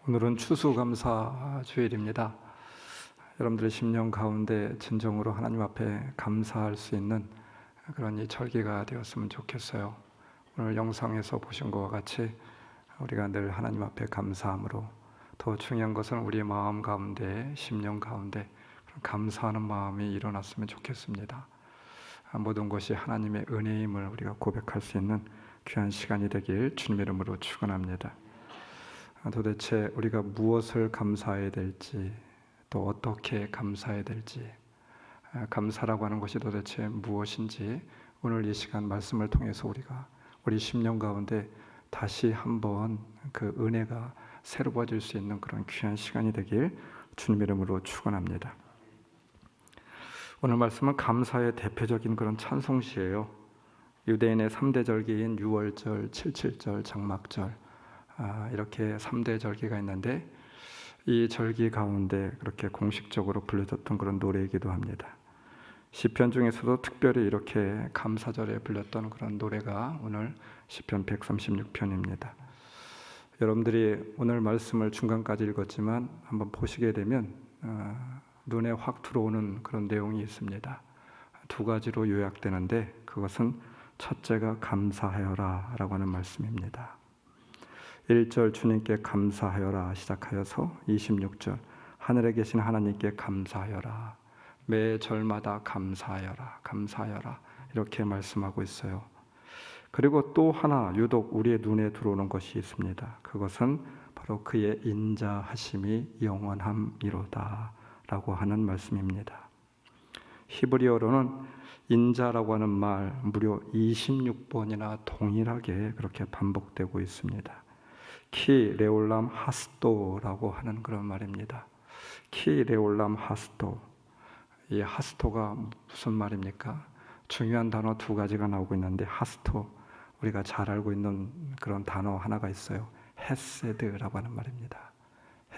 오늘은 추수감사 주일입니다. 여러분들의 심령 가운데 진정으로 하나님 앞에 감사할 수 있는 그런 이 절기가 되었으면 좋겠어요. 오늘 영상에서 보신 것과 같이 우리가 늘 하나님 앞에 감사함으로, 더 중요한 것은 우리의 마음 가운데, 심령 가운데 감사하는 마음이 일어났으면 좋겠습니다. 모든 것이 하나님의 은혜임을 우리가 고백할 수 있는 귀한 시간이 되길 주님의 이름으로 축원합니다. 도대체 우리가 무엇을 감사해야 될지, 또 어떻게 감사해야 될지, 감사라고 하는 것이 도대체 무엇인지 오늘 이 시간 말씀을 통해서 우리가 우리 심령 가운데 다시 한번 그 은혜가 새로워질 수 있는 그런 귀한 시간이 되길 주님의 이름으로 축원합니다. 오늘 말씀은 감사의 대표적인 그런 찬송시예요. 유대인의 3대 절기인 유월절, 칠칠절, 장막절, 이렇게 3대 절기가 있는데 이 절기 가운데 그렇게 공식적으로 불려졌던 그런 노래이기도 합니다. 시편 중에서도 특별히 이렇게 감사절에 불렸던 그런 노래가 오늘 시편 136편입니다. 여러분들이 오늘 말씀을 중간까지 읽었지만 한번 보시게 되면 눈에 확 들어오는 그런 내용이 있습니다. 두 가지로 요약되는데 그것은 첫째가 감사하여라 라고 하는 말씀입니다. 1절 주님께 감사하여라 시작하여서 26절 하늘에 계신 하나님께 감사하여라, 매 절마다 감사하여라, 감사하여라 이렇게 말씀하고 있어요. 그리고 또 하나 유독 우리의 눈에 들어오는 것이 있습니다. 그것은 바로 그의 인자하심이 영원함이로다 라고 하는 말씀입니다. 히브리어로는 인자라고 하는 말 무려 26번이나 동일하게 그렇게 반복되고 있습니다. 키 레올람 하스토라고 하는 그런 말입니다. 키 레올람 하스토. 이 하스토가 무슨 말입니까? 중요한 단어 두 가지가 나오고 있는데 하스토, 우리가 잘 알고 있는 그런 단어 하나가 있어요. 헤세드라고 하는 말입니다.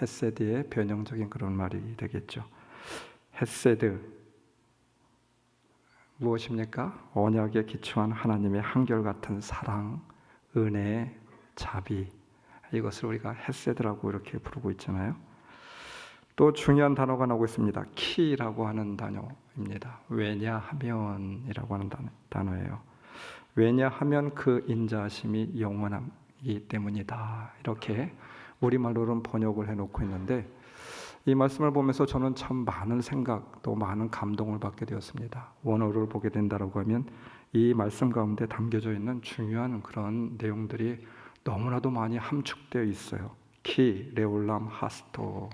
헤세드의 변형적인 그런 말이 되겠죠. 헤세드 무엇입니까? 언약에 기초한 하나님의 한결같은 사랑, 은혜, 자비, 이것을 우리가 헤세드라고 이렇게 부르고 있잖아요. 또 중요한 단어가 나오고 있습니다. 키라고 하는 단어입니다. 왜냐하면이라고 하는 단어예요. 왜냐하면 그 인자하심이 영원하기 때문이다, 이렇게 우리말로는 번역을 해놓고 있는데 이 말씀을 보면서 저는 참 많은 생각, 또 많은 감동을 받게 되었습니다. 원어를 보게 된다고 하면 이 말씀 가운데 담겨져 있는 중요한 그런 내용들이 너무나도 많이 함축되어 있어요. 키, 레올람, 하스토.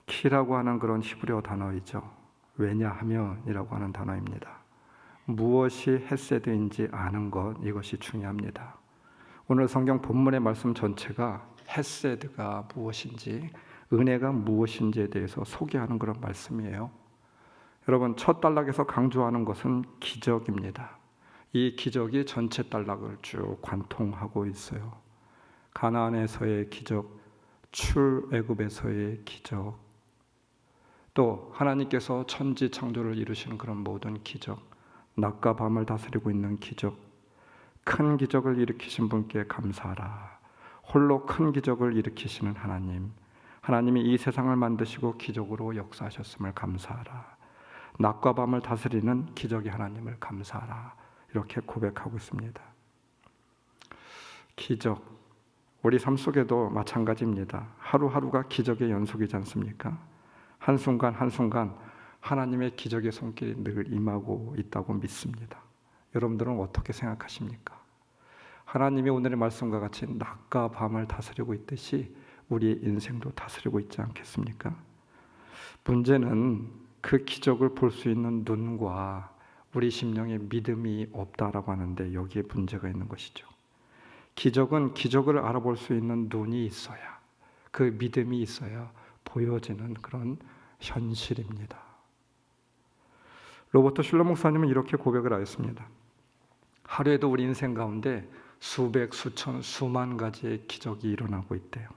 키라고 하는 그런 히브리어 단어이죠. 왜냐하면이라고 하는 단어입니다. 무엇이 헤세드인지 아는 것, 이것이 중요합니다. 오늘 성경 본문의 말씀 전체가 헤세드가 무엇인지, 은혜가 무엇인지에 대해서 소개하는 그런 말씀이에요. 여러분, 첫 단락에서 강조하는 것은 기적입니다. 이 기적이 전체 단락을 쭉 관통하고 있어요. 가나안에서의 기적, 출애굽에서의 기적, 또 하나님께서 천지 창조를 이루시는 그런 모든 기적, 낮과 밤을 다스리고 있는 기적, 큰 기적을 일으키신 분께 감사하라. 홀로 큰 기적을 일으키시는 하나님, 하나님이 이 세상을 만드시고 기적으로 역사하셨음을 감사하라. 낮과 밤을 다스리는 기적의 하나님을 감사하라. 이렇게 고백하고 있습니다. 기적, 우리 삶 속에도 마찬가지입니다. 하루하루가 기적의 연속이지 않습니까? 한순간 한순간 하나님의 기적의 손길이 늘 임하고 있다고 믿습니다. 여러분들은 어떻게 생각하십니까? 하나님이 오늘의 말씀과 같이 낮과 밤을 다스리고 있듯이 우리의 인생도 다스리고 있지 않겠습니까? 문제는 그 기적을 볼 수 있는 눈과 우리 심령에 믿음이 없다라고 하는데 여기에 문제가 있는 것이죠. 기적은 기적을 알아볼 수 있는 눈이 있어야, 그 믿음이 있어야 보여지는 그런 현실입니다. 로버트 슐러 목사님은 이렇게 고백을 하였습니다. 하루에도 우리 인생 가운데 수백, 수천, 수만 가지의 기적이 일어나고 있대요.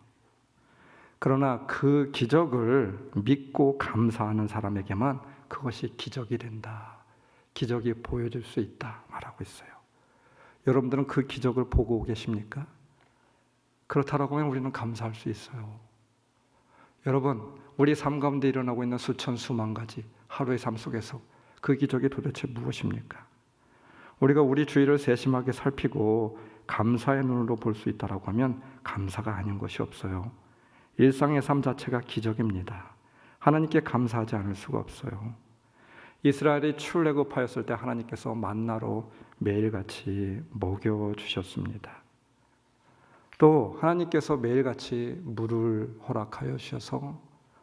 그러나 그 기적을 믿고 감사하는 사람에게만 그것이 기적이 된다, 기적이 보여질 수 있다 말하고 있어요. 여러분들은 그 기적을 보고 계십니까? 그렇다라고 하면 우리는 감사할 수 있어요. 여러분, 우리 삶 가운데 일어나고 있는 수천 수만 가지 하루의 삶 속에서 그 기적이 도대체 무엇입니까? 우리가 우리 주위를 세심하게 살피고 감사의 눈으로 볼 수 있다라고 하면 감사가 아닌 것이 없어요. 일상의 삶 자체가 기적입니다. 하나님께 감사하지 않을 수가 없어요. 이스라엘이 출애굽하였을 때 하나님께서 만나로 매일같이 먹여주셨습니다. 또 하나님께서 매일같이 물을 허락하여 주셔서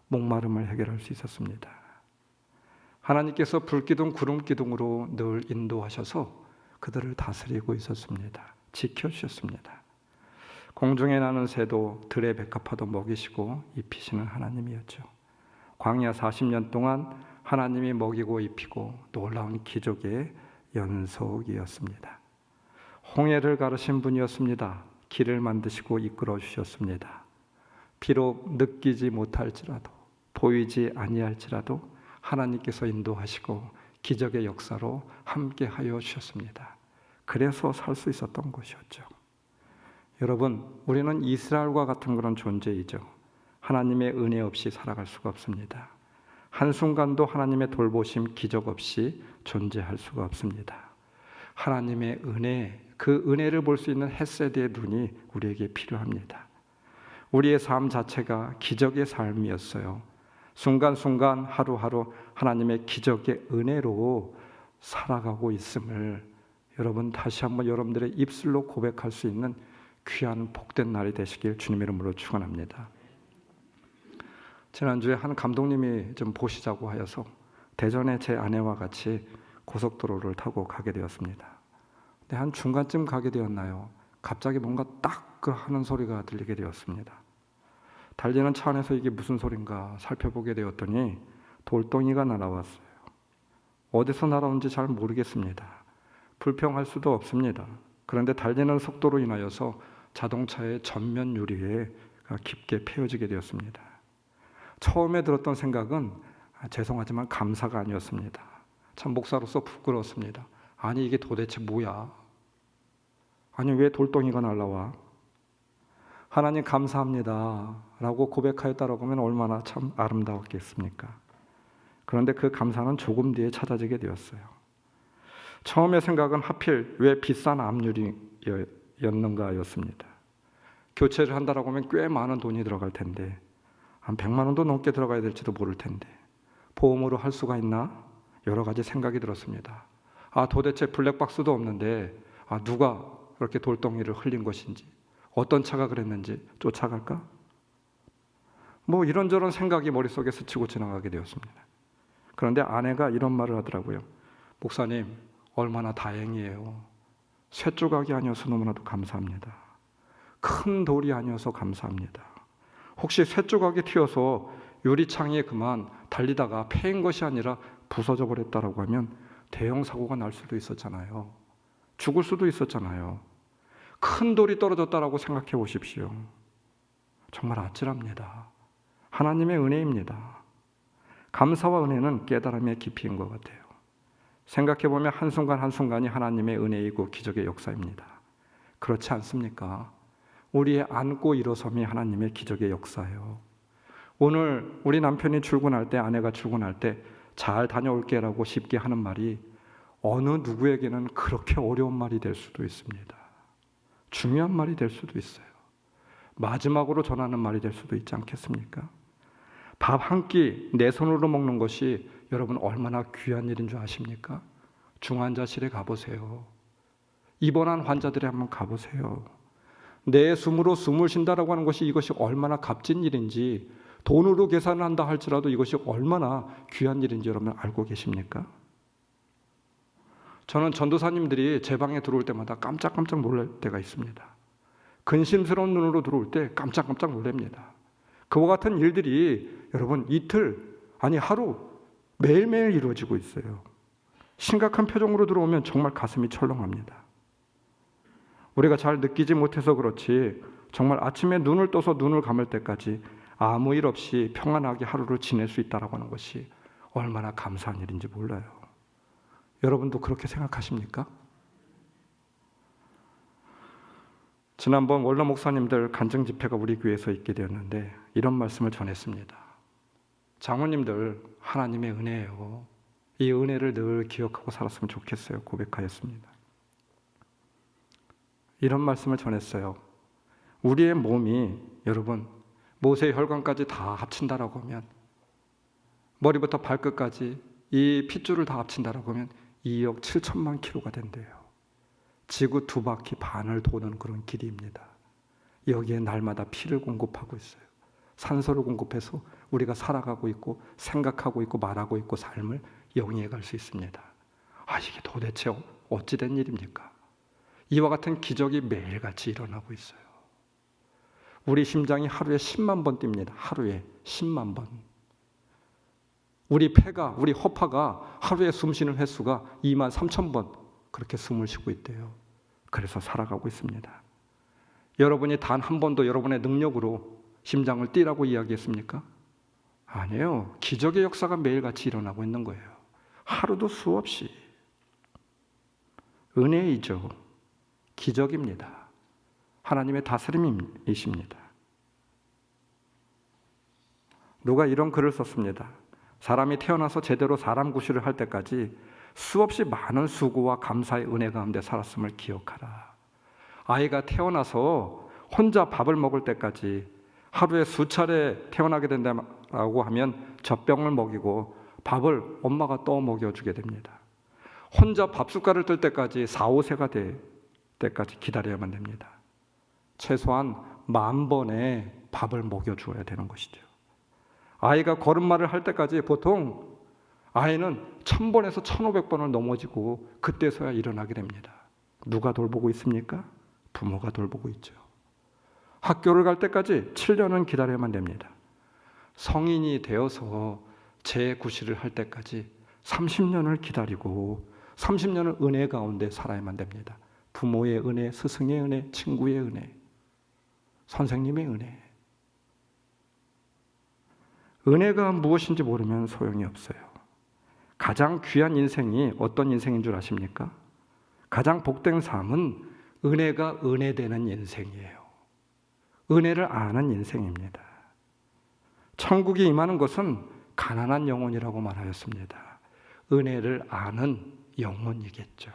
목마름을 해결할 수 있었습니다. 하나님께서 불기둥 구름기둥으로 늘 인도하셔서 그들을 다스리고 있었습니다. 지켜주셨습니다. 공중에 나는 새도 들의 백합화도 먹이시고 입히시는 하나님이었죠. 광야 40년 동안 하나님이 먹이고 입히고 놀라운 기적의 연속이었습니다. 홍해를 가르신 분이었습니다. 길을 만드시고 이끌어 주셨습니다. 비록 느끼지 못할지라도 보이지 아니할지라도 하나님께서 인도하시고 기적의 역사로 함께하여 주셨습니다. 그래서 살 수 있었던 것이었죠. 여러분, 우리는 이스라엘과 같은 그런 존재이죠. 하나님의 은혜 없이 살아갈 수가 없습니다. 한순간도 하나님의 돌보심, 기적 없이 존재할 수가 없습니다. 하나님의 은혜, 그 은혜를 볼 수 있는 헤세드의 눈이 우리에게 필요합니다. 우리의 삶 자체가 기적의 삶이었어요. 순간순간 하루하루 하나님의 기적의 은혜로 살아가고 있음을 여러분 다시 한번 여러분들의 입술로 고백할 수 있는 귀한 복된 날이 되시길 주님의 이름으로 축원합니다. 지난주에 한 감독님이 좀 보시자고 하여서 대전에 제 아내와 같이 고속도로를 타고 가게 되었습니다. 근데 한 중간쯤 가게 되었나요? 갑자기 뭔가 딱 하는 소리가 들리게 되었습니다. 달리는 차 안에서 이게 무슨 소린가 살펴보게 되었더니 돌덩이가 날아왔어요. 어디서 날아온지 잘 모르겠습니다. 불평할 수도 없습니다. 그런데 달리는 속도로 인하여서 자동차의 전면 유리에 깊게 패여지게 되었습니다. 처음에 들었던 생각은 죄송하지만 감사가 아니었습니다. 참 목사로서 부끄러웠습니다. 아니 이게 도대체 뭐야? 아니 왜 돌덩이가 날아와? 하나님 감사합니다 라고 고백하였다라고 하면 얼마나 참 아름다웠겠습니까? 그런데 그 감사는 조금 뒤에 찾아지게 되었어요. 처음에 생각은 하필 왜 비싼 앞유리였는가였습니다. 교체를 한다라고 하면 꽤 많은 돈이 들어갈 텐데 한 100만 원도 넘게 들어가야 될지도 모를 텐데 보험으로 할 수가 있나? 여러 가지 생각이 들었습니다. 도대체 블랙박스도 없는데 누가 그렇게 돌덩이를 흘린 것인지 어떤 차가 그랬는지 쫓아갈까? 뭐 이런저런 생각이 머릿속에 스치고 지나가게 되었습니다. 그런데 아내가 이런 말을 하더라고요. 목사님 얼마나 다행이에요. 쇳조각이 아니어서 너무나도 감사합니다. 큰 돌이 아니어서 감사합니다. 혹시 쇳조각이 튀어서 유리창에 그만 달리다가 패인 것이 아니라 부서져 버렸다라고 하면 대형 사고가 날 수도 있었잖아요. 죽을 수도 있었잖아요. 큰 돌이 떨어졌다라고 생각해 보십시오. 정말 아찔합니다. 하나님의 은혜입니다. 감사와 은혜는 깨달음의 깊이인 것 같아요. 생각해 보면 한순간 한순간이 하나님의 은혜이고 기적의 역사입니다. 그렇지 않습니까? 우리의 안고 일어섬이 하나님의 기적의 역사예요. 오늘 우리 남편이 출근할 때 아내가 출근할 때 잘 다녀올게라고 쉽게 하는 말이 어느 누구에게는 그렇게 어려운 말이 될 수도 있습니다. 중요한 말이 될 수도 있어요. 마지막으로 전하는 말이 될 수도 있지 않겠습니까? 밥 한 끼 내 손으로 먹는 것이 여러분 얼마나 귀한 일인 줄 아십니까? 중환자실에 가보세요. 입원한 환자들에 한번 가보세요. 내 숨으로 숨을 쉰다라고 하는 것이 이것이 얼마나 값진 일인지 돈으로 계산을 한다 할지라도 이것이 얼마나 귀한 일인지 여러분 알고 계십니까? 저는 전도사님들이 제 방에 들어올 때마다 깜짝깜짝 놀랄 때가 있습니다. 근심스러운 눈으로 들어올 때 깜짝깜짝 놀랍니다. 그와 같은 일들이 여러분 이틀 아니 하루 매일매일 이루어지고 있어요. 심각한 표정으로 들어오면 정말 가슴이 철렁합니다. 우리가 잘 느끼지 못해서 그렇지 정말 아침에 눈을 떠서 눈을 감을 때까지 아무 일 없이 평안하게 하루를 지낼 수 있다라고 하는 것이 얼마나 감사한 일인지 몰라요. 여러분도 그렇게 생각하십니까? 지난번 원로 목사님들 간증 집회가 우리 교회에서 있게 되었는데 이런 말씀을 전했습니다. 장로님들, 하나님의 은혜예요. 이 은혜를 늘 기억하고 살았으면 좋겠어요. 고백하였습니다. 이런 말씀을 전했어요. 우리의 몸이 여러분 모세의 혈관까지 다 합친다라고 하면, 머리부터 발끝까지 이 핏줄을 다 합친다라고 하면 2억 7천만 킬로가 된대요. 지구 2바퀴 반을 도는 그런 길이입니다. 여기에 날마다 피를 공급하고 있어요. 산소를 공급해서 우리가 살아가고 있고 생각하고 있고 말하고 있고 삶을 영위해 갈 수 있습니다. 이게 도대체 어찌 된 일입니까? 이와 같은 기적이 매일같이 일어나고 있어요. 우리 심장이 하루에 10만 번 뜁니다. 하루에 10만 번. 우리 폐가, 우리 허파가 하루에 숨쉬는 횟수가 2만 3천 번 그렇게 숨을 쉬고 있대요. 그래서 살아가고 있습니다. 여러분이 단 한 번도 여러분의 능력으로 심장을 뛰라고 이야기했습니까? 아니에요. 기적의 역사가 매일같이 일어나고 있는 거예요. 하루도 수없이. 은혜이죠. 기적입니다. 하나님의 다스림이십니다. 누가 이런 글을 썼습니다. 사람이 태어나서 제대로 사람 구실을 할 때까지 수없이 많은 수고와 감사의 은혜 가운데 살았음을 기억하라. 아이가 태어나서 혼자 밥을 먹을 때까지 하루에 수차례 태어나게 된다고 하면 젖병을 먹이고 밥을 엄마가 떠 먹여주게 됩니다. 혼자 밥숟가락을 뜰 때까지 4, 5세가 될 때까지 기다려야만 됩니다. 최소한 10,000번의 밥을 먹여주어야 되는 것이죠. 아이가 걸음마를 할 때까지 보통 아이는 1000번에서 1500번을 넘어지고 그때서야 일어나게 됩니다. 누가 돌보고 있습니까? 부모가 돌보고 있죠. 학교를 갈 때까지 7년은 기다려야만 됩니다. 성인이 되어서 재구실을 할 때까지 30년을 기다리고 30년을 은혜 가운데 살아야만 됩니다. 부모의 은혜, 스승의 은혜, 친구의 은혜, 선생님의 은혜. 은혜가 무엇인지 모르면 소용이 없어요. 가장 귀한 인생이 어떤 인생인 줄 아십니까? 가장 복된 삶은 은혜가 은혜되는 인생이에요. 은혜를 아는 인생입니다. 천국이 임하는 것은 가난한 영혼이라고 말하였습니다. 은혜를 아는 영혼이겠죠.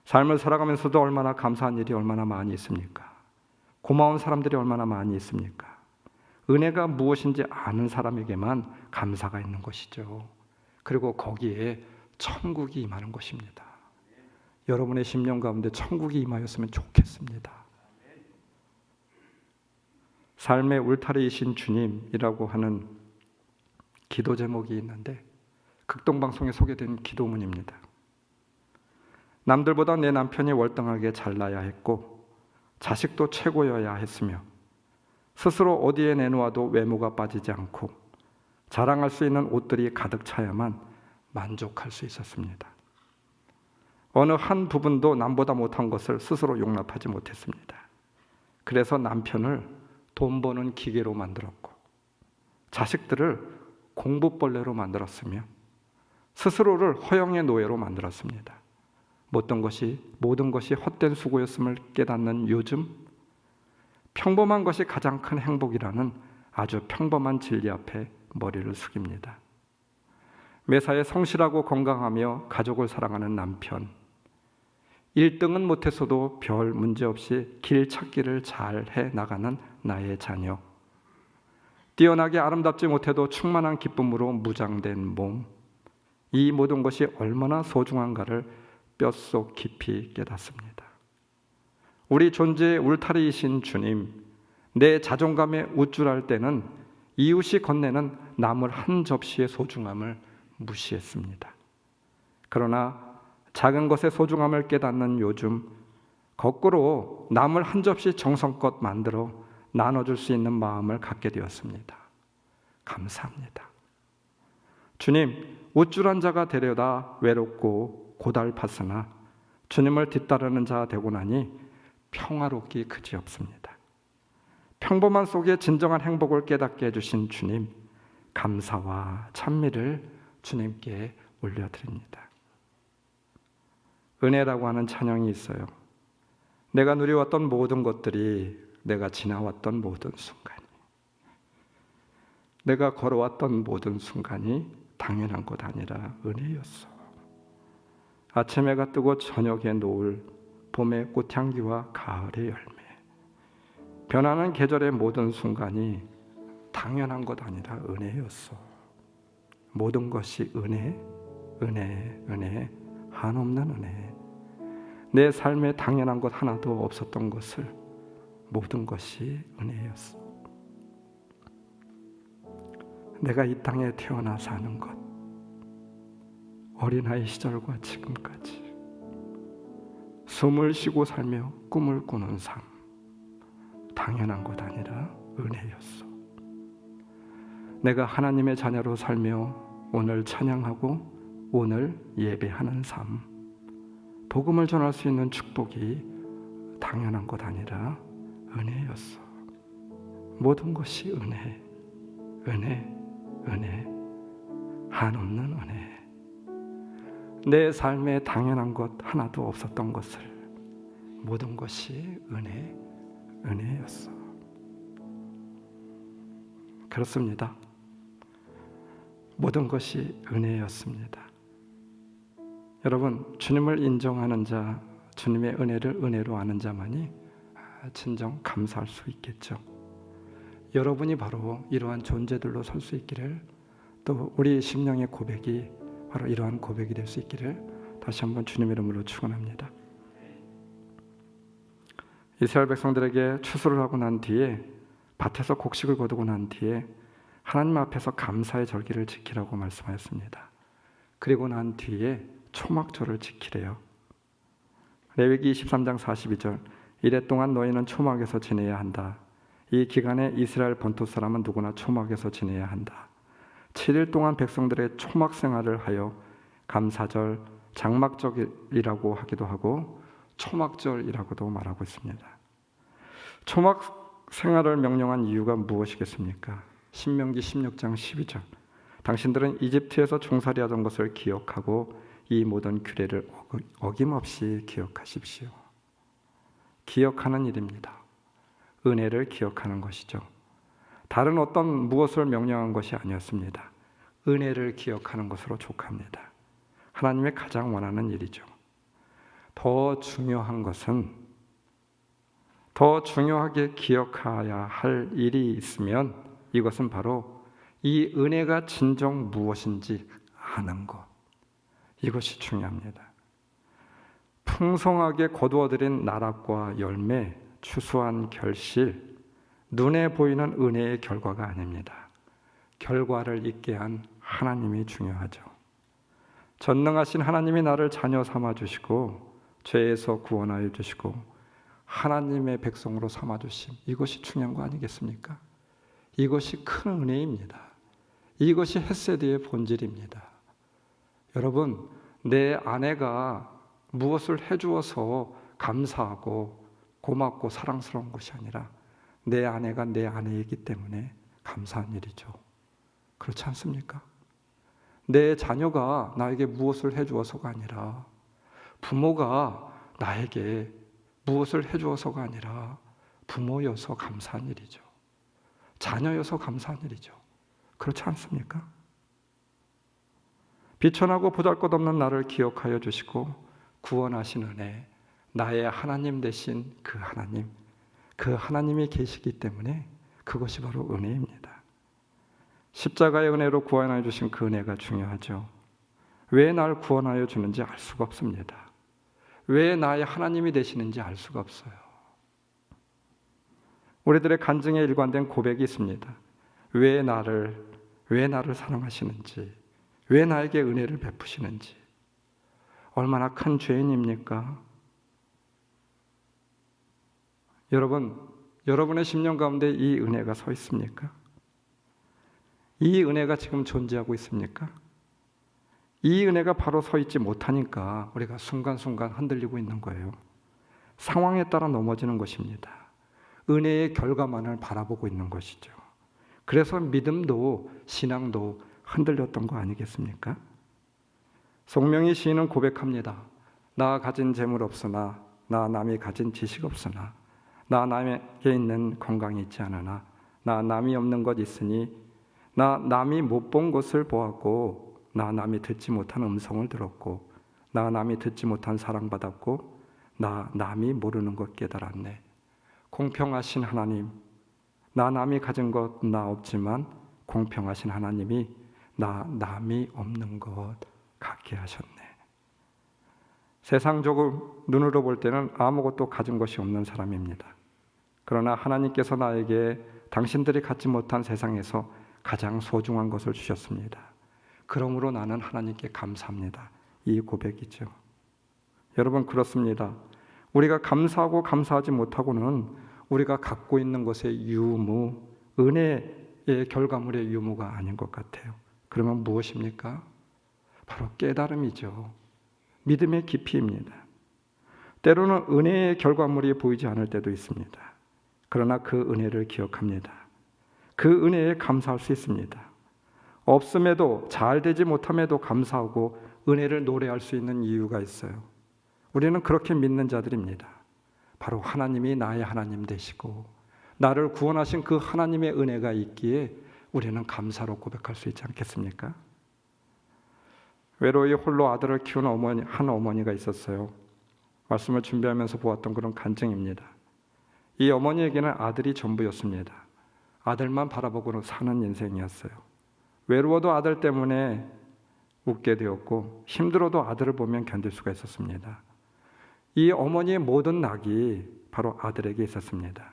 삶을 살아가면서도 얼마나 감사한 일이 얼마나 많이 있습니까? 고마운 사람들이 얼마나 많이 있습니까? 은혜가 무엇인지 아는 사람에게만 감사가 있는 것이죠. 그리고 거기에 천국이 임하는 것입니다. 여러분의 심령 가운데 천국이 임하였으면 좋겠습니다. 삶의 울타리이신 주님이라고 하는 기도 제목이 있는데 극동방송에 소개된 기도문입니다. 남들보다 내 남편이 월등하게 잘나야 했고 자식도 최고여야 했으며 스스로 어디에 내놓아도 외모가 빠지지 않고 자랑할 수 있는 옷들이 가득 차야만 만족할 수 있었습니다. 어느 한 부분도 남보다 못한 것을 스스로 용납하지 못했습니다. 그래서 남편을 돈 버는 기계로 만들었고 자식들을 공부벌레로 만들었으며 스스로를 허영의 노예로 만들었습니다. 모든 것이 헛된 수고였음을 깨닫는 요즘 평범한 것이 가장 큰 행복이라는 아주 평범한 진리 앞에 머리를 숙입니다. 매사에 성실하고 건강하며 가족을 사랑하는 남편, 1등은 못했어도 별 문제 없이 길 찾기를 잘 해나가는 나의 자녀, 뛰어나게 아름답지 못해도 충만한 기쁨으로 무장된 몸, 이 모든 것이 얼마나 소중한가를 뼛속 깊이 깨닫습니다. 우리 존재의 울타리이신 주님, 내 자존감에 우쭐할 때는 이웃이 건네는 나물 한 접시의 소중함을 무시했습니다. 그러나 작은 것의 소중함을 깨닫는 요즘 거꾸로 나물 한 접시 정성껏 만들어 나눠줄 수 있는 마음을 갖게 되었습니다. 감사합니다. 주님, 우쭐한 자가 되려다 외롭고 고달팠으나 주님을 뒤따르는 자 되고 나니 평화롭기 그지없습니다. 평범한 속에 진정한 행복을 깨닫게 해주신 주님, 감사와 찬미를 주님께 올려드립니다. 은혜라고 하는 찬양이 있어요. 내가 누려왔던 모든 것들이, 내가 지나왔던 모든 순간이, 내가 걸어왔던 모든 순간이 당연한 것 아니라 은혜였어. 아침 해가 뜨고 저녁에 노을, 봄의 꽃향기와 가을의 열매, 변하는 계절의 모든 순간이 당연한 것 아니라 은혜였어. 모든 것이 은혜, 은혜, 은혜, 한없는 은혜. 내 삶에 당연한 것 하나도 없었던 것을 모든 것이 은혜였어. 내가 이 땅에 태어나 사는 것, 어린아이 시절과 지금까지 숨을 쉬고 살며 꿈을 꾸는 삶, 당연한 것 아니라 은혜였어. 내가 하나님의 자녀로 살며 오늘 찬양하고 오늘 예배하는 삶, 복음을 전할 수 있는 축복이 당연한 것 아니라 은혜였어. 모든 것이 은혜, 은혜, 은혜, 한없는 은혜. 내 삶에 당연한 것 하나도 없었던 것을 모든 것이 은혜, 은혜였어. 그렇습니다. 모든 것이 은혜였습니다. 여러분, 주님을 인정하는 자, 주님의 은혜를 은혜로 아는 자만이 진정 감사할 수 있겠죠. 여러분이 바로 이러한 존재들로 설 수 있기를, 또 우리 심령의 고백이 바로 이러한 고백이 될 수 있기를 다시 한번 주님의 이름으로 축원합니다. 이스라엘 백성들에게 추수를 하고 난 뒤에, 밭에서 곡식을 거두고 난 뒤에 하나님 앞에서 감사의 절기를 지키라고 말씀하였습니다. 그리고 난 뒤에 초막절을 지키래요. 레위기 23장 42절, 이래 동안 너희는 초막에서 지내야 한다. 이 기간에 이스라엘 본토 사람은 누구나 초막에서 지내야 한다. 7일 동안 백성들의 초막 생활을 하여 감사절, 장막절이라고 하기도 하고 초막절이라고도 말하고 있습니다. 초막 생활을 명령한 이유가 무엇이겠습니까? 신명기 16장 12절, 당신들은 이집트에서 종살이하던 것을 기억하고 이 모든 규례를 어김없이 기억하십시오. 기억하는 일입니다. 은혜를 기억하는 것이죠. 다른 어떤 무엇을 명령한 것이 아니었습니다. 은혜를 기억하는 것으로 족합니다. 하나님의 가장 원하는 일이죠. 더 중요한 것은, 더 중요하게 기억해야 할 일이 있으면 이것은 바로 이 은혜가 진정 무엇인지 아는 것, 이것이 중요합니다. 풍성하게 거두어들인 나락과 열매, 추수한 결실, 눈에 보이는 은혜의 결과가 아닙니다. 결과를 있게 한 하나님이 중요하죠. 전능하신 하나님이 나를 자녀 삼아주시고 죄에서 구원하여 주시고 하나님의 백성으로 삼아주심, 이것이 중요한 거 아니겠습니까? 이것이 큰 은혜입니다. 이것이 헤세드의 본질입니다. 여러분, 내 아내가 무엇을 해주어서 감사하고 고맙고 사랑스러운 것이 아니라 내 아내가 내 아내이기 때문에 감사한 일이죠. 그렇지 않습니까? 내 자녀가 나에게 무엇을 해주어서가 아니라, 부모가 나에게 무엇을 해주어서가 아니라 부모여서 감사한 일이죠. 자녀여서 감사한 일이죠. 그렇지 않습니까? 비천하고 보잘것없는 나를 기억하여 주시고 구원하신 은혜, 나의 하나님 되신 그 하나님이 계시기 때문에 그것이 바로 은혜입니다. 십자가의 은혜로 구원하여 주신 그 은혜가 중요하죠. 왜 날 구원하여 주는지 알 수가 없습니다. 왜 나의 하나님이 되시는지 알 수가 없어요. 우리들의 간증에 일관된 고백이 있습니다. 왜 나를 사랑하시는지, 왜 나에게 은혜를 베푸시는지, 얼마나 큰 죄인입니까? 여러분의 심령 가운데 이 은혜가 서 있습니까? 이 은혜가 지금 존재하고 있습니까? 이 은혜가 바로 서 있지 못하니까 우리가 순간순간 흔들리고 있는 거예요. 상황에 따라 넘어지는 것입니다. 은혜의 결과만을 바라보고 있는 것이죠. 그래서 믿음도 신앙도 흔들렸던 거 아니겠습니까? 송명희 시인은 고백합니다. 나 가진 재물 없으나 나 남이 가진 지식 없으나 나 남에게 있는 건강이 있지 않으나 나 남이 없는 것 있으니 나 남이 못 본 것을 보았고 나 남이 듣지 못한 음성을 들었고 나 남이 듣지 못한 사랑받았고 나 남이 모르는 것 깨달았네. 공평하신 하나님, 나 남이 가진 것 나 없지만 공평하신 하나님이 나 남이 없는 것 갖게 하셨네. 세상적으로 눈으로 볼 때는 아무것도 가진 것이 없는 사람입니다. 그러나 하나님께서 나에게 당신들이 갖지 못한 세상에서 가장 소중한 것을 주셨습니다. 그러므로 나는 하나님께 감사합니다. 이 고백이죠. 여러분, 그렇습니다. 우리가 감사하고 감사하지 못하고는 우리가 갖고 있는 것의 유무, 은혜의 결과물의 유무가 아닌 것 같아요. 그러면 무엇입니까? 바로 깨달음이죠. 믿음의 깊이입니다. 때로는 은혜의 결과물이 보이지 않을 때도 있습니다. 그러나 그 은혜를 기억합니다. 그 은혜에 감사할 수 있습니다. 없음에도, 잘 되지 못함에도 감사하고 은혜를 노래할 수 있는 이유가 있어요. 우리는 그렇게 믿는 자들입니다. 바로 하나님이 나의 하나님 되시고 나를 구원하신 그 하나님의 은혜가 있기에 우리는 감사로 고백할 수 있지 않겠습니까? 외로이 홀로 아들을 키우는 한 어머니가 있었어요. 말씀을 준비하면서 보았던 그런 간증입니다. 이 어머니에게는 아들이 전부였습니다. 아들만 바라보고 사는 인생이었어요. 외로워도 아들 때문에 웃게 되었고 힘들어도 아들을 보면 견딜 수가 있었습니다. 이 어머니의 모든 낙이 바로 아들에게 있었습니다.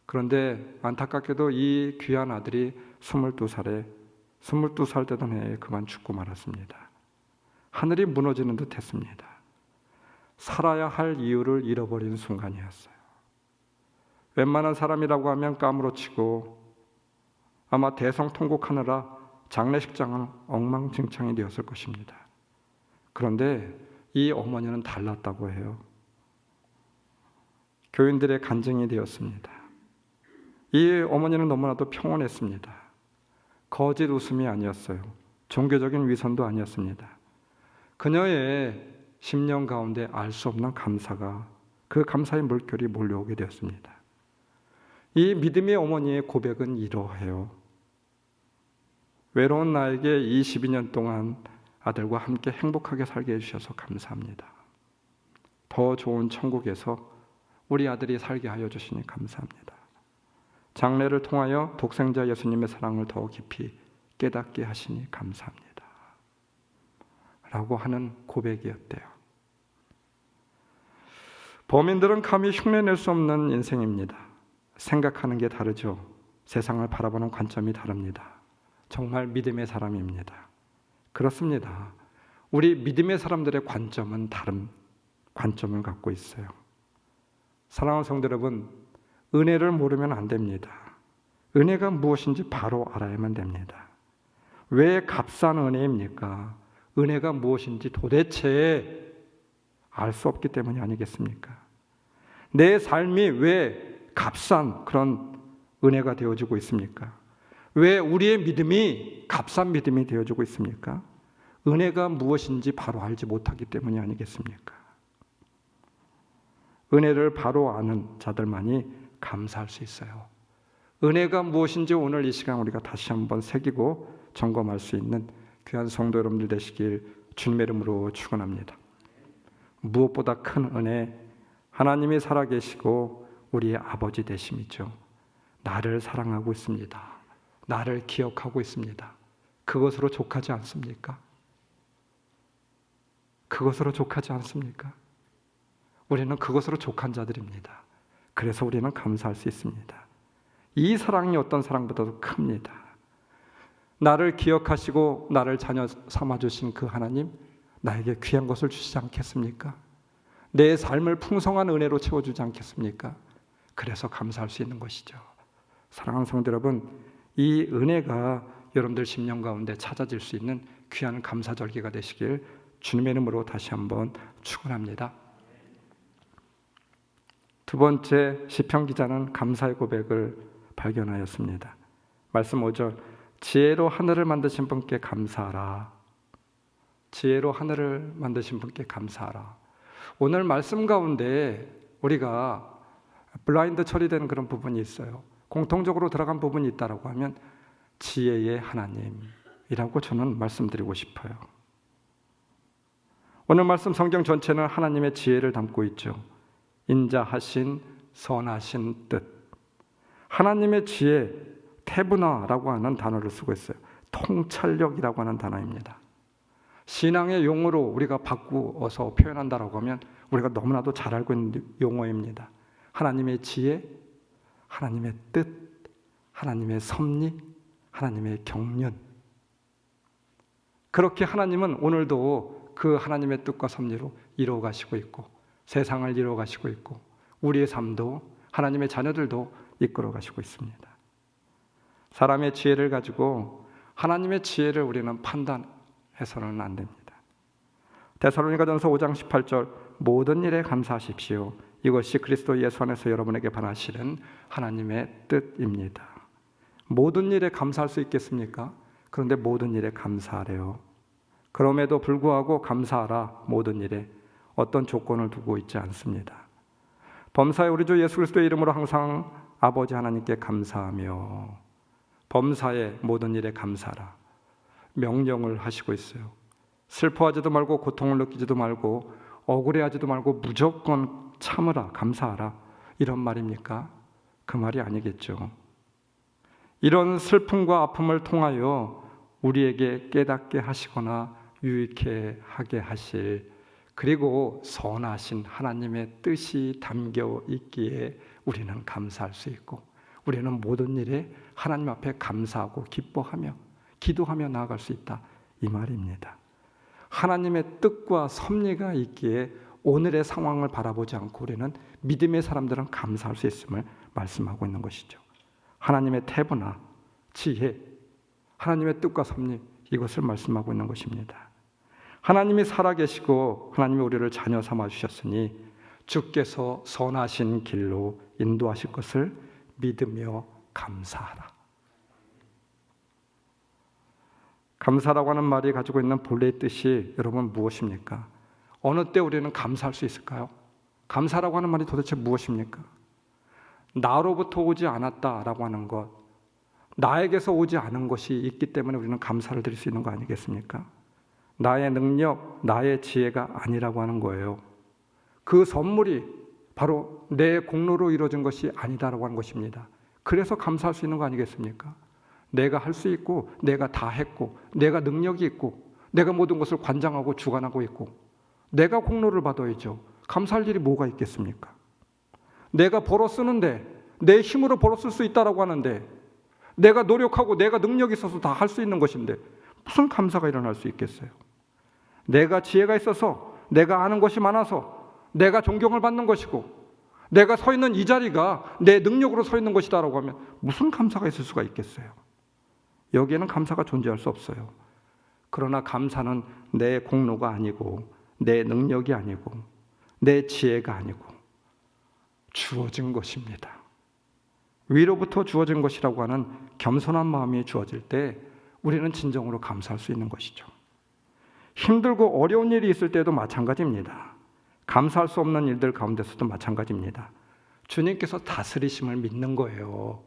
그런데 안타깝게도 이 귀한 아들이 22살 되던 해에 그만 죽고 말았습니다. 하늘이 무너지는 듯 했습니다. 살아야 할 이유를 잃어버린 순간이었어요. 웬만한 사람이라고 하면 까무러치고 아마 대성통곡하느라 장례식장은 엉망진창이 되었을 것입니다. 그런데 이 어머니는 달랐다고 해요. 교인들의 간증이 되었습니다. 이 어머니는 너무나도 평온했습니다. 거짓 웃음이 아니었어요. 종교적인 위선도 아니었습니다. 그녀의 심령 가운데 알 수 없는 감사가, 그 감사의 물결이 몰려오게 되었습니다. 이 믿음의 어머니의 고백은 이러해요. 외로운 나에게 22년 동안 아들과 함께 행복하게 살게 해주셔서 감사합니다. 더 좋은 천국에서 우리 아들이 살게 하여 주시니 감사합니다. 장례를 통하여 독생자 예수님의 사랑을 더 깊이 깨닫게 하시니 감사합니다. 라고 하는 고백이었대요. 범인들은 감히 흉내낼 수 없는 인생입니다. 생각하는 게 다르죠. 세상을 바라보는 관점이 다릅니다. 정말 믿음의 사람입니다. 그렇습니다. 우리 믿음의 사람들의 관점은 다른 관점을 갖고 있어요. 사랑하는 성도 여러분, 은혜를 모르면 안 됩니다. 은혜가 무엇인지 바로 알아야만 됩니다. 왜 값싼 은혜입니까? 은혜가 무엇인지 도대체 알 수 없기 때문이 아니겠습니까? 내 삶이 왜 값싼 그런 은혜가 되어지고 있습니까? 왜 우리의 믿음이 값싼 믿음이 되어지고 있습니까? 은혜가 무엇인지 바로 알지 못하기 때문이 아니겠습니까? 은혜를 바로 아는 자들만이 감사할 수 있어요. 은혜가 무엇인지 오늘 이 시간 우리가 다시 한번 새기고 점검할 수 있는 귀한 성도 여러분들 되시길 주님의 이름으로 축원합니다. 무엇보다 큰 은혜, 하나님이 살아계시고 우리의 아버지 되심이죠. 나를 사랑하고 있습니다. 나를 기억하고 있습니다. 그것으로 족하지 않습니까? 그것으로 족하지 않습니까? 우리는 그것으로 족한 자들입니다. 그래서 우리는 감사할 수 있습니다. 이 사랑이 어떤 사랑보다도 큽니다. 나를 기억하시고 나를 자녀 삼아주신 그 하나님, 나에게 귀한 것을 주시지 않겠습니까? 내 삶을 풍성한 은혜로 채워주지 않겠습니까? 그래서 감사할 수 있는 것이죠. 사랑하는 성도 여러분, 이 은혜가 여러분들 심령 가운데 찾아질 수 있는 귀한 감사절기가 되시길 주님의 이름으로 다시 한번 축원합니다. 두 번째, 시편 기자는 감사의 고백을 발견하였습니다. 말씀 5절, 지혜로 하늘을 만드신 분께 감사하라. 지혜로 하늘을 만드신 분께 감사하라. 오늘 말씀 가운데 우리가 블라인드 처리되는 그런 부분이 있어요. 공통적으로 들어간 부분이 있다라고 하면 지혜의 하나님이라고 저는 말씀드리고 싶어요. 오늘 말씀 성경 전체는 하나님의 지혜를 담고 있죠. 인자하신 선하신 뜻. 하나님의 지혜, 태분화라고 하는 단어를 쓰고 있어요. 통찰력이라고 하는 단어입니다. 신앙의 용어로 우리가 바꾸어서 표현한다라고 하면 우리가 너무나도 잘 알고 있는 용어입니다. 하나님의 지혜, 하나님의 뜻, 하나님의 섭리, 하나님의 경륜. 그렇게 하나님은 오늘도 그 하나님의 뜻과 섭리로 이루어가시고 있고 세상을 이루어가시고 있고 우리의 삶도 하나님의 자녀들도 이끌어가시고 있습니다. 사람의 지혜를 가지고 하나님의 지혜를 우리는 판단해서는 안 됩니다. 데살로니가전서 5장 18절 모든 일에 감사하십시오. 이것이 그리스도 예수 안에서 여러분에게 반하시는 하나님의 뜻입니다. 모든 일에 감사할 수 있겠습니까? 그런데 모든 일에 감사하래요. 그럼에도 불구하고 감사하라. 모든 일에 어떤 조건을 두고 있지 않습니다. 범사에 우리 주 예수 그리스도의 이름으로 항상 아버지 하나님께 감사하며 범사에 모든 일에 감사하라. 명령을 하시고 있어요. 슬퍼하지도 말고 고통을 느끼지도 말고 억울해하지도 말고 무조건 참으라, 감사하라. 이런 말입니까? 그 말이 아니겠죠. 이런 슬픔과 아픔을 통하여 우리에게 깨닫게 하시거나 유익해 하게 하실 그리고 선하신 하나님의 뜻이 담겨 있기에 우리는 감사할 수 있고 우리는 모든 일에 하나님 앞에 감사하고 기뻐하며 기도하며 나아갈 수 있다 이 말입니다. 하나님의 뜻과 섭리가 있기에 오늘의 상황을 바라보지 않고 우리는 믿음의 사람들은 감사할 수 있음을 말씀하고 있는 것이죠. 하나님의 태분화, 지혜, 하나님의 뜻과 섭리 이것을 말씀하고 있는 것입니다. 하나님이 살아계시고 하나님이 우리를 자녀 삼아 주셨으니 주께서 선하신 길로 인도하실 것을 믿으며 감사하라. 감사라고 하는 말이 가지고 있는 본래의 뜻이 여러분 무엇입니까? 어느 때 우리는 감사할 수 있을까요? 감사라고 하는 말이 도대체 무엇입니까? 나로부터 오지 않았다라고 하는 것, 나에게서 오지 않은 것이 있기 때문에 우리는 감사를 드릴 수 있는 거 아니겠습니까? 나의 능력, 나의 지혜가 아니라고 하는 거예요. 그 선물이 바로 내 공로로 이루어진 것이 아니다라고 하는 것입니다. 그래서 감사할 수 있는 거 아니겠습니까? 내가 할 수 있고 내가 다 했고 내가 능력이 있고 내가 모든 것을 관장하고 주관하고 있고 내가 공로를 받아야죠. 감사할 일이 뭐가 있겠습니까? 내가 벌어 쓰는데 내 힘으로 벌어 쓸 수 있다라고 하는데 내가 노력하고 내가 능력이 있어서 다 할 수 있는 것인데 무슨 감사가 일어날 수 있겠어요? 내가 지혜가 있어서 내가 아는 것이 많아서 내가 존경을 받는 것이고 내가 서 있는 이 자리가 내 능력으로 서 있는 것이다라고 하면 무슨 감사가 있을 수가 있겠어요? 여기에는 감사가 존재할 수 없어요. 그러나 감사는 내 공로가 아니고 내 능력이 아니고 내 지혜가 아니고 주어진 것입니다. 위로부터 주어진 것이라고 하는 겸손한 마음이 주어질 때 우리는 진정으로 감사할 수 있는 것이죠. 힘들고 어려운 일이 있을 때도 마찬가지입니다. 감사할 수 없는 일들 가운데서도 마찬가지입니다. 주님께서 다스리심을 믿는 거예요.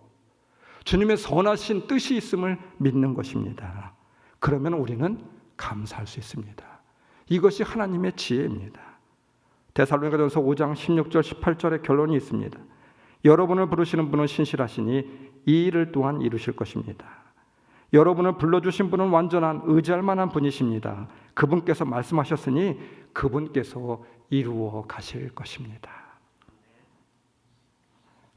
주님의 선하신 뜻이 있음을 믿는 것입니다. 그러면 우리는 감사할 수 있습니다. 이것이 하나님의 지혜입니다. 데살로니가전서 5장 16절 18절의 결론이 있습니다. 여러분을 부르시는 분은 신실하시니 이 일을 또한 이루실 것입니다. 여러분을 불러주신 분은 완전한 의지할 만한 분이십니다. 그분께서 말씀하셨으니 그분께서 이루어 가실 것입니다.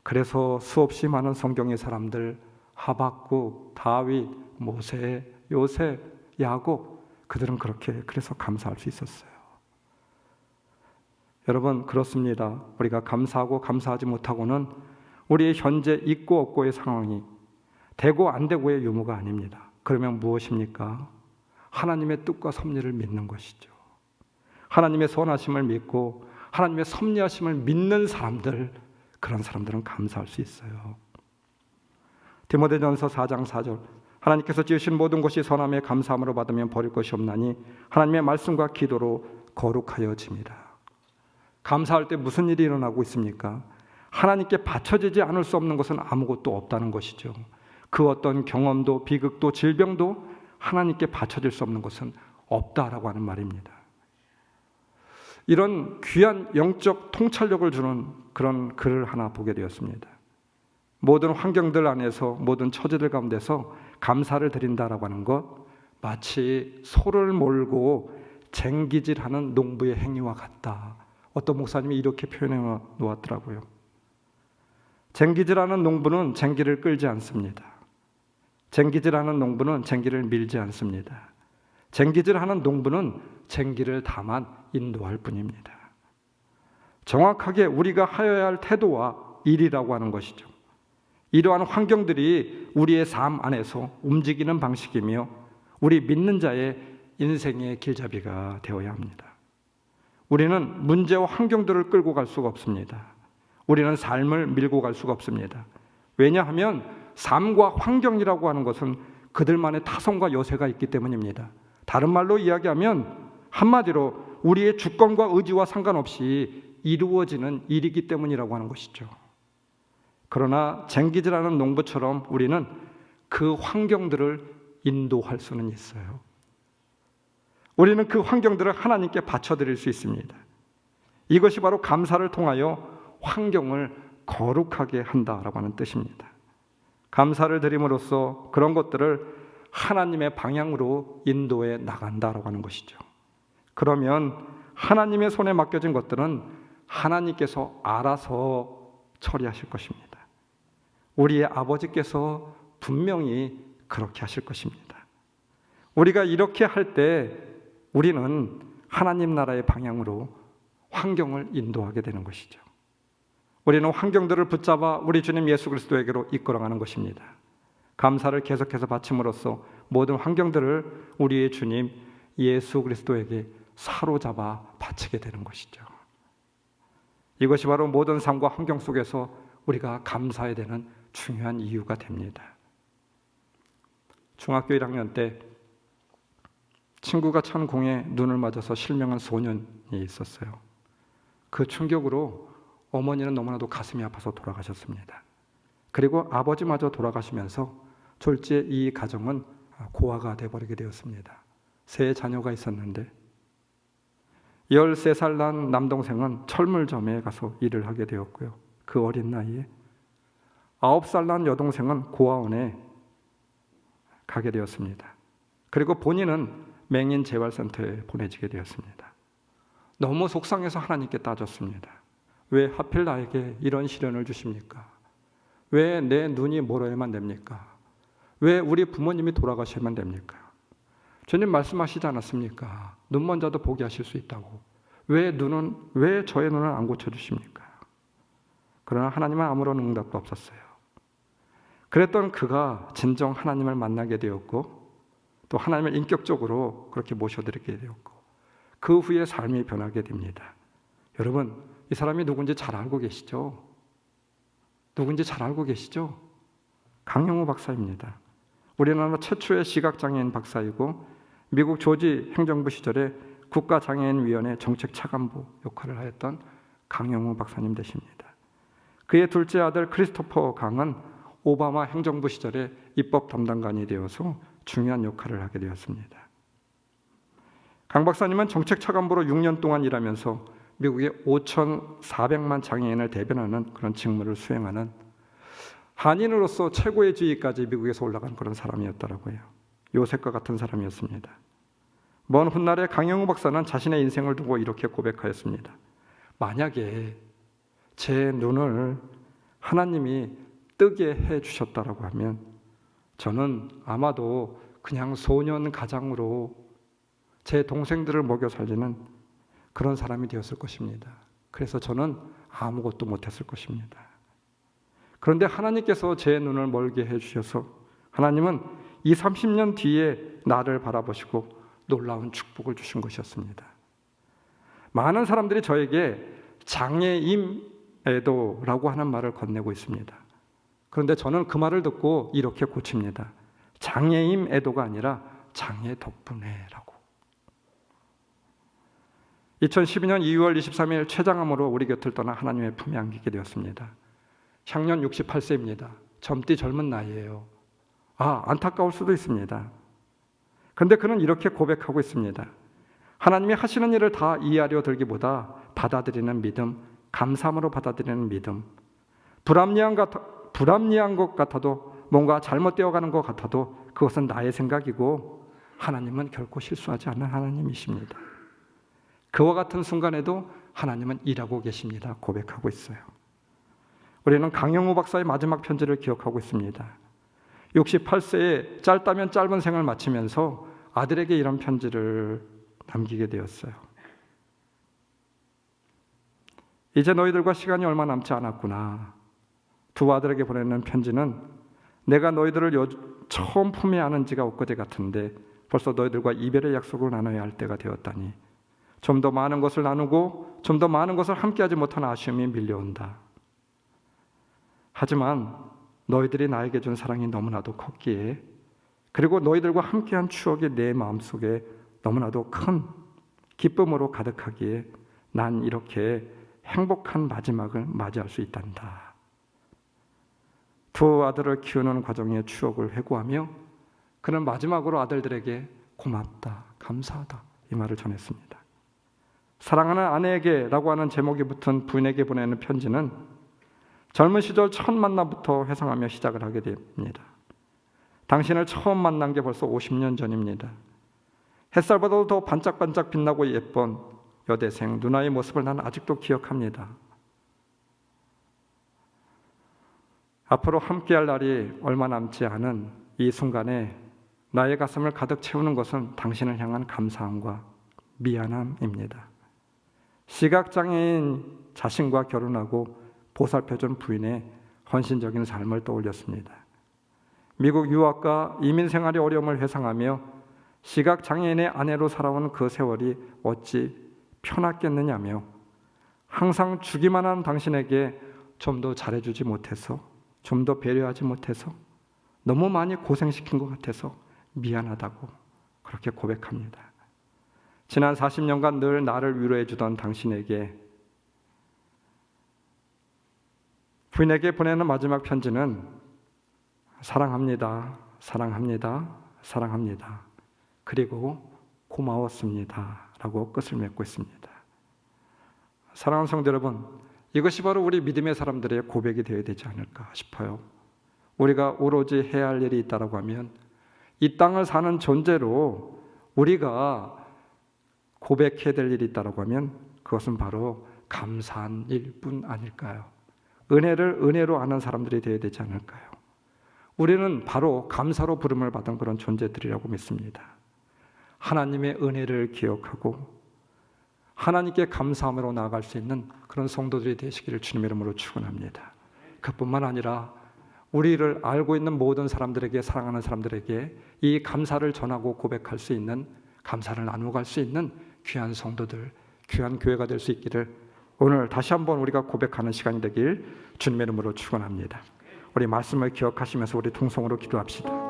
그래서 수없이 많은 성경의 사람들 하박국, 다윗, 모세, 요셉, 야곱 그들은 그래서 감사할 수 있었어요. 여러분 그렇습니다. 우리가 감사하고 감사하지 못하고는 우리의 현재 있고 없고의 상황이 되고 안 되고의 유무가 아닙니다. 그러면 무엇입니까? 하나님의 뜻과 섭리를 믿는 것이죠. 하나님의 선하심을 믿고 하나님의 섭리하심을 믿는 사람들, 그런 사람들은 감사할 수 있어요. 디모데전서 4장 4절 하나님께서 지으신 모든 것이 선함에 감사함으로 받으면 버릴 것이 없나니 하나님의 말씀과 기도로 거룩하여집니다. 감사할 때 무슨 일이 일어나고 있습니까? 하나님께 바쳐지지 않을 수 없는 것은 아무것도 없다는 것이죠. 그 어떤 경험도 비극도 질병도 하나님께 바쳐질 수 없는 것은 없다라고 하는 말입니다. 이런 귀한 영적 통찰력을 주는 그런 글을 하나 보게 되었습니다. 모든 환경들 안에서 모든 처지들 가운데서 감사를 드린다라고 하는 것, 마치 소를 몰고 쟁기질하는 농부의 행위와 같다. 어떤 목사님이 이렇게 표현해 놓았더라고요. 쟁기질하는 농부는 쟁기를 끌지 않습니다. 쟁기질하는 농부는 쟁기를 밀지 않습니다. 쟁기질하는 농부는 쟁기를 다만 인도할 뿐입니다. 정확하게 우리가 하여야 할 태도와 일이라고 하는 것이죠. 이러한 환경들이 우리의 삶 안에서 움직이는 방식이며 우리 믿는 자의 인생의 길잡이가 되어야 합니다. 우리는 문제와 환경들을 끌고 갈 수가 없습니다. 우리는 삶을 밀고 갈 수가 없습니다. 왜냐하면 삶과 환경이라고 하는 것은 그들만의 타성과 여세가 있기 때문입니다. 다른 말로 이야기하면 한마디로 우리의 주권과 의지와 상관없이 이루어지는 일이기 때문이라고 하는 것이죠. 그러나 쟁기질하는 농부처럼 우리는 그 환경들을 인도할 수는 있어요. 우리는 그 환경들을 하나님께 바쳐드릴 수 있습니다. 이것이 바로 감사를 통하여 환경을 거룩하게 한다라고 하는 뜻입니다. 감사를 드림으로써 그런 것들을 하나님의 방향으로 인도해 나간다라고 하는 것이죠. 그러면 하나님의 손에 맡겨진 것들은 하나님께서 알아서 처리하실 것입니다. 우리의 아버지께서 분명히 그렇게 하실 것입니다. 우리가 이렇게 할 때 우리는 하나님 나라의 방향으로 환경을 인도하게 되는 것이죠. 우리는 환경들을 붙잡아 우리 주님 예수 그리스도에게로 이끌어가는 것입니다. 감사를 계속해서 바침으로써 모든 환경들을 우리의 주님 예수 그리스도에게 사로잡아 바치게 되는 것이죠. 이것이 바로 모든 삶과 환경 속에서 우리가 감사해야 되는 중요한 이유가 됩니다. 중학교 1학년 때 친구가 찬 공에 눈을 맞아서 실명한 소년이 있었어요. 그 충격으로 어머니는 너무나도 가슴이 아파서 돌아가셨습니다. 그리고 아버지마저 돌아가시면서 졸지에 이 가정은 고아가 되어버리게 되었습니다. 세 자녀가 있었는데 13살 난 남동생은 철물점에 가서 일을 하게 되었고요. 그 어린 나이에 9살 난 여동생은 고아원에 가게 되었습니다. 그리고 본인은 맹인 재활센터에 보내지게 되었습니다. 너무 속상해서 하나님께 따졌습니다. 왜 하필 나에게 이런 시련을 주십니까? 왜 내 눈이 멀어야만 됩니까? 왜 우리 부모님이 돌아가셔야만 됩니까? 주님 말씀하시지 않았습니까? 눈먼 자도 보게 하실 수 있다고. 왜 저의 눈을 안 고쳐주십니까? 그러나 하나님은 아무런 응답도 없었어요. 그랬던 그가 진정 하나님을 만나게 되었고 또 하나님을 인격적으로 그렇게 모셔드리게 되었고 그 후에 삶이 변하게 됩니다. 여러분, 이 사람이 누군지 잘 알고 계시죠? 누군지 잘 알고 계시죠? 강영우 박사입니다. 우리나라 최초의 시각장애인 박사이고 미국 조지 행정부 시절에 국가장애인위원회 정책차관보 역할을 하였던 강영우 박사님 되십니다. 그의 둘째 아들 크리스토퍼 강은 오바마 행정부 시절에 입법 담당관이 되어서 중요한 역할을 하게 되었습니다. 강 박사님은 정책차관보로 6년 동안 일하면서 미국의 5,400만 장애인을 대변하는 그런 직무를 수행하는 한인으로서 최고의 지위까지 미국에서 올라간 그런 사람이었더라고요. 요셉과 같은 사람이었습니다. 먼 훗날에 강영우 박사는 자신의 인생을 두고 이렇게 고백하였습니다. 만약에 제 눈을 하나님이 뜨게 해주셨다라고 하면 저는 아마도 그냥 소년 가장으로 제 동생들을 먹여 살리는 그런 사람이 되었을 것입니다. 그래서 저는 아무것도 못했을 것입니다. 그런데 하나님께서 제 눈을 멀게 해주셔서 하나님은 30년 뒤에 나를 바라보시고 놀라운 축복을 주신 것이었습니다. 많은 사람들이 저에게 장애임애도라고 하는 말을 건네고 있습니다. 그런데 저는 그 말을 듣고 이렇게 고칩니다. 장애임애도가 아니라 장애 덕분에라고. 2012년 2월 23일 췌장암으로 우리 곁을 떠나 하나님의 품에 안기게 되었습니다. 향년 68세입니다. 젊디 젊은 나이예요. 안타까울 수도 있습니다. 그런데 그는 이렇게 고백하고 있습니다. 하나님이 하시는 일을 다 이해하려 들기보다 받아들이는 믿음, 감사함으로 받아들이는 믿음, 불합리한 것 같아도, 뭔가 잘못되어 가는 것 같아도 그것은 나의 생각이고 하나님은 결코 실수하지 않는 하나님이십니다. 그와 같은 순간에도 하나님은 일하고 계십니다. 고백하고 있어요. 우리는 강영우 박사의 마지막 편지를 기억하고 있습니다. 68세에 짧다면 짧은 생을 마치면서 아들에게 이런 편지를 남기게 되었어요. 이제 너희들과 시간이 얼마 남지 않았구나. 두 아들에게 보내는 편지는 내가 너희들을 처음 품에 안은 지가 엊그제 같은데 벌써 너희들과 이별의 약속을 나눠야 할 때가 되었다니 좀 더 많은 것을 나누고 좀 더 많은 것을 함께하지 못한 아쉬움이 밀려온다. 하지만 너희들이 나에게 준 사랑이 너무나도 컸기에, 그리고 너희들과 함께한 추억이 내 마음속에 너무나도 큰 기쁨으로 가득하기에 난 이렇게 행복한 마지막을 맞이할 수 있단다. 두 아들을 키우는 과정의 추억을 회고하며 그는 마지막으로 아들들에게 고맙다, 감사하다 이 말을 전했습니다. 사랑하는 아내에게라고 하는 제목이 붙은 부인에게 보내는 편지는 젊은 시절 첫 만남부터 회상하며 시작을 하게 됩니다. 당신을 처음 만난 게 벌써 50년 전입니다. 햇살보다도 더 반짝반짝 빛나고 예쁜 여대생 누나의 모습을 난 아직도 기억합니다. 앞으로 함께할 날이 얼마 남지 않은 이 순간에 나의 가슴을 가득 채우는 것은 당신을 향한 감사함과 미안함입니다. 시각장애인 자신과 결혼하고 보살펴준 부인의 헌신적인 삶을 떠올렸습니다. 미국 유학과 이민 생활의 어려움을 회상하며 시각장애인의 아내로 살아온 그 세월이 어찌 편했겠느냐며 항상 주기만 한 당신에게 좀 더 잘해주지 못해서, 좀 더 배려하지 못해서, 너무 많이 고생시킨 것 같아서 미안하다고 그렇게 고백합니다. 지난 40년간 늘 나를 위로해 주던 당신에게, 부인에게 보내는 마지막 편지는 사랑합니다, 사랑합니다, 사랑합니다. 그리고 고마웠습니다 라고 끝을 맺고 있습니다. 사랑하는 성도 여러분, 이것이 바로 우리 믿음의 사람들의 고백이 되어야 되지 않을까 싶어요. 우리가 오로지 해야 할 일이 있다고 하면 이 땅을 사는 존재로 우리가 고백해야 될 일이 있다고 하면 그것은 바로 감사한 일뿐 아닐까요? 은혜를 은혜로 아는 사람들이 되어야 되지 않을까요? 우리는 바로 감사로 부름을 받은 그런 존재들이라고 믿습니다. 하나님의 은혜를 기억하고 하나님께 감사함으로 나아갈 수 있는 그런 성도들이 되시기를 주님의 이름으로 축원합니다. 그뿐만 아니라 우리를 알고 있는 모든 사람들에게, 사랑하는 사람들에게 이 감사를 전하고 고백할 수 있는, 감사를 나누어 갈 수 있는 귀한 성도들, 귀한 교회가 될 수 있기를 오늘 다시 한번 우리가 고백하는 시간이 되길 주님의 이름으로 축원합니다. 우리 말씀을 기억하시면서 우리 통성으로 기도합시다.